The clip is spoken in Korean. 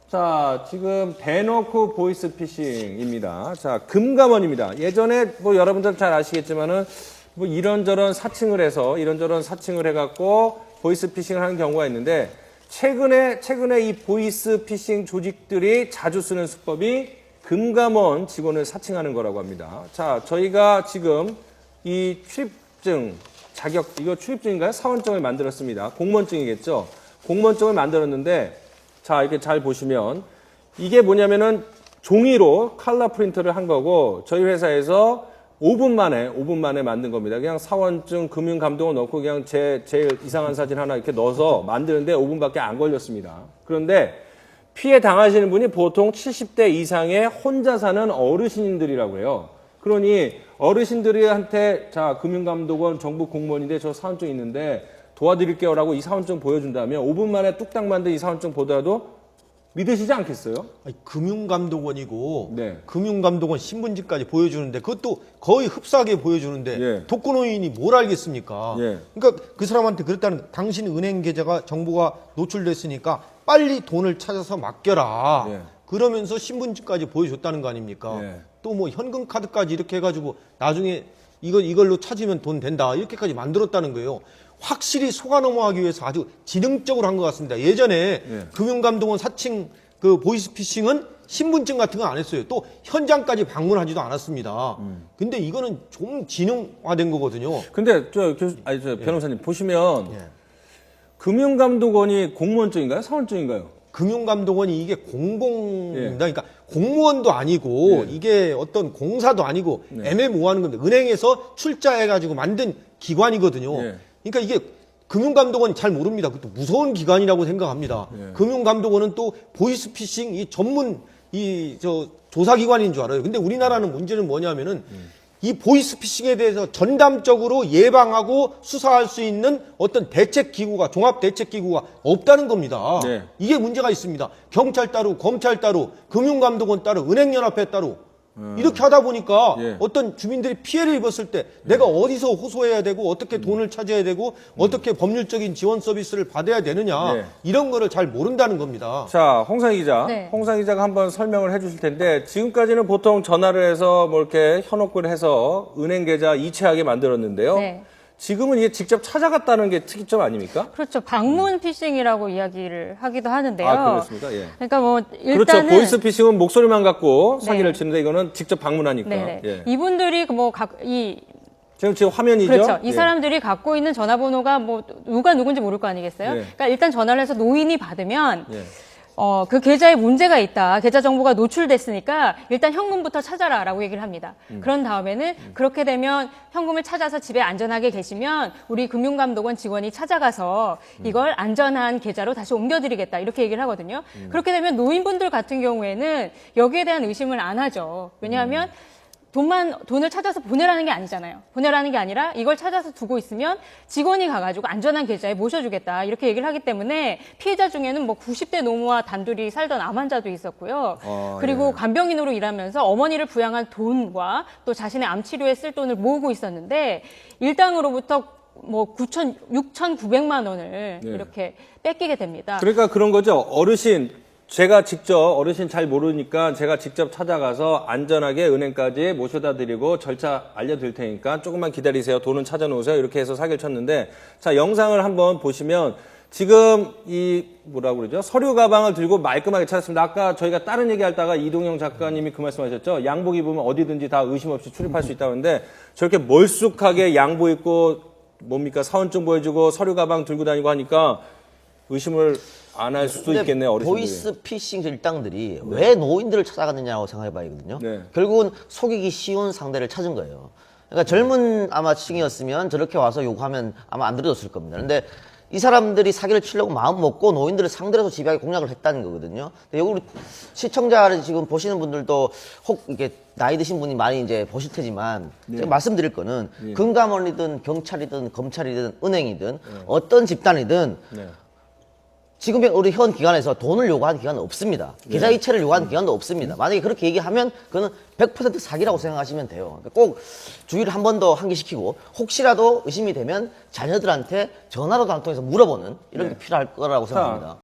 자, 지금 대놓고 보이스피싱입니다. 자, 금감원입니다. 예전에 뭐 여러분들 잘 아시겠지만은 뭐 이런저런 사칭을 해갖고 보이스피싱을 하는 경우가 있는데 최근에 이 보이스피싱 조직들이 자주 쓰는 수법이 금감원 직원을 사칭하는 거라고 합니다. 자, 저희가 지금 이 출입증 이거 출입증인가요? 사원증을 만들었습니다. 공무원증이겠죠? 공무원증을 만들었는데 자, 이렇게 잘 보시면 이게 뭐냐면은 종이로 컬러 프린터를 한 거고 저희 회사에서 5분 만에 만든 겁니다. 그냥 사원증, 금융감독을 넣고 그냥 제일 이상한 사진 하나 이렇게 넣어서 만드는데 5분밖에 안 걸렸습니다. 그런데 피해 당하시는 분이 보통 70대 이상의 혼자 사는 어르신들이라고 해요. 그러니 어르신들한테 자, 금융감독원 정부 공무원인데 저 사원증 있는데 도와드릴게요라고 이 사원증 보여준다면 5분 만에 뚝딱 만든 이 사원증 보더라도 믿으시지 않겠어요? 아니, 금융감독원이고 네. 금융감독원 신분증까지 보여주는데 그것도 거의 흡사하게 보여주는데 예. 독거노인이 뭘 알겠습니까? 예. 그러니까 그 사람한테 그랬다는 당신 은행 계좌가 정보가 노출됐으니까 빨리 돈을 찾아서 맡겨라. 예. 그러면서 신분증까지 보여줬다는 거 아닙니까? 예. 또 뭐 현금 카드까지 이렇게 해가지고 나중에 이걸로 찾으면 돈 된다 이렇게까지 만들었다는 거예요. 확실히 속아 넘어가기 위해서 아주 지능적으로 한 것 같습니다. 예전에 예. 금융감독원 사칭 그 보이스피싱은 신분증 같은 거 안 했어요. 또 현장까지 방문하지도 않았습니다. 근데 이거는 좀 지능화된 거거든요. 근데 저 변호사님 보시면 금융감독원이 공무원증인가요? 사원증인가요? 금융감독원이 이게 공공입니다. 예. 그러니까 공무원도 아니고 예. 이게 어떤 공사도 아니고 애매모호한 겁니다. 은행에서 출자해가지고 만든 기관이거든요. 예. 그러니까 이게 금융감독원이 잘 모릅니다. 그것도 무서운 기관이라고 생각합니다. 예. 금융감독원은 또 보이스피싱 이 전문 조사기관인 줄 알아요. 근데 우리나라는 문제는 뭐냐면은 이 보이스피싱에 대해서 전담적으로 예방하고 수사할 수 있는 어떤 대책기구가 종합대책기구가 없다는 겁니다. 네. 이게 문제가 있습니다. 경찰 따로, 검찰 따로, 금융감독원 따로, 은행연합회 따로 이렇게 하다 보니까 예. 어떤 주민들이 피해를 입었을 때 내가 어디서 호소해야 되고 어떻게 돈을 찾아야 되고 어떻게 법률적인 지원 서비스를 받아야 되느냐 네. 이런 거를 잘 모른다는 겁니다. 자, 홍상희 기자. 네. 홍상희 기자가 한번 설명을 해 주실 텐데 지금까지는 보통 전화를 해서 뭐 이렇게 현혹을 해서 은행 계좌 이체하게 만들었는데요. 네. 지금은 이게 직접 찾아갔다는 게 특이점 아닙니까? 그렇죠. 방문 피싱이라고 이야기를 하기도 하는데요. 아, 그렇습니까? 예. 그러니까 뭐 그렇죠. 일단은 보이스피싱은 목소리만 갖고 사기를 네. 치는데 이거는 직접 방문하니까. 네네. 예. 이분들이 지금 화면이죠? 그렇죠. 이 예. 사람들이 갖고 있는 전화번호가 뭐 누가 누군지 모를 거 아니겠어요? 예. 그러니까 일단 전화를 해서 노인이 받으면 예. 그 계좌에 문제가 있다. 계좌 정보가 노출됐으니까 일단 현금부터 찾아라라고 얘기를 합니다. 그런 다음에는 그렇게 되면 현금을 찾아서 집에 안전하게 계시면 우리 금융감독원 직원이 찾아가서 이걸 안전한 계좌로 다시 옮겨드리겠다. 이렇게 얘기를 하거든요. 그렇게 되면 노인분들 같은 경우에는 여기에 대한 의심을 안 하죠. 왜냐하면 돈을 찾아서 보내라는 게 아니잖아요. 보내라는 게 아니라 이걸 찾아서 두고 있으면 직원이 가가지고 안전한 계좌에 모셔주겠다. 이렇게 얘기를 하기 때문에 피해자 중에는 뭐 90대 노모와 단둘이 살던 암 환자도 있었고요. 그리고 예. 간병인으로 일하면서 어머니를 부양한 돈과 또 자신의 암 치료에 쓸 돈을 모으고 있었는데 일당으로부터 뭐 6,900만 원을 네. 이렇게 뺏기게 됩니다. 그러니까 그런 거죠. 제가 직접 어르신 잘 모르니까 제가 직접 찾아가서 안전하게 은행까지 모셔다 드리고 절차 알려드릴 테니까 조금만 기다리세요. 돈은 찾아놓으세요. 이렇게 해서 사기를 쳤는데 자, 영상을 한번 보시면 지금 뭐라고 그러죠? 서류 가방을 들고 말끔하게 찾았습니다. 아까 저희가 다른 얘기 하다가 이동영 작가님이 그 말씀하셨죠? 양복 입으면 어디든지 다 의심 없이 출입할 수 있다고 하는데 저렇게 멀쑥하게 양복 입고 뭡니까? 사원증 보여주고 서류 가방 들고 다니고 하니까 의심을 안 할 수도 있겠네요, 어르신들이. 보이스피싱 일당들이 왜 노인들을 찾아갔느냐고 생각해 봐야거든요. 네. 결국은 속이기 쉬운 상대를 찾은 거예요. 그러니까 젊은 아마 층이었으면 저렇게 와서 요구하면 아마 안 들어줬을 겁니다. 근데 이 사람들이 사기를 치려고 마음 먹고 노인들을 상대로 해서 집요하게 공략을 했다는 거거든요. 근데 여기 우리 시청자를 지금 보시는 분들도 혹 이게 나이 드신 분이 많이 이제 보실 테지만 제가 말씀드릴 거는 금감원이든 경찰이든 검찰이든 은행이든 어떤 집단이든 지금 우리 현 기관에서 돈을 요구하는 기관은 없습니다. 계좌 이체를 요구하는 기관도 없습니다. 만약에 그렇게 얘기하면 그거는 100% 사기라고 생각하시면 돼요. 그러니까 꼭 주의를 한 번 더 환기시키고 혹시라도 의심이 되면 자녀들한테 전화로도 한 통해서 물어보는 이런 게 필요할 거라고 생각합니다.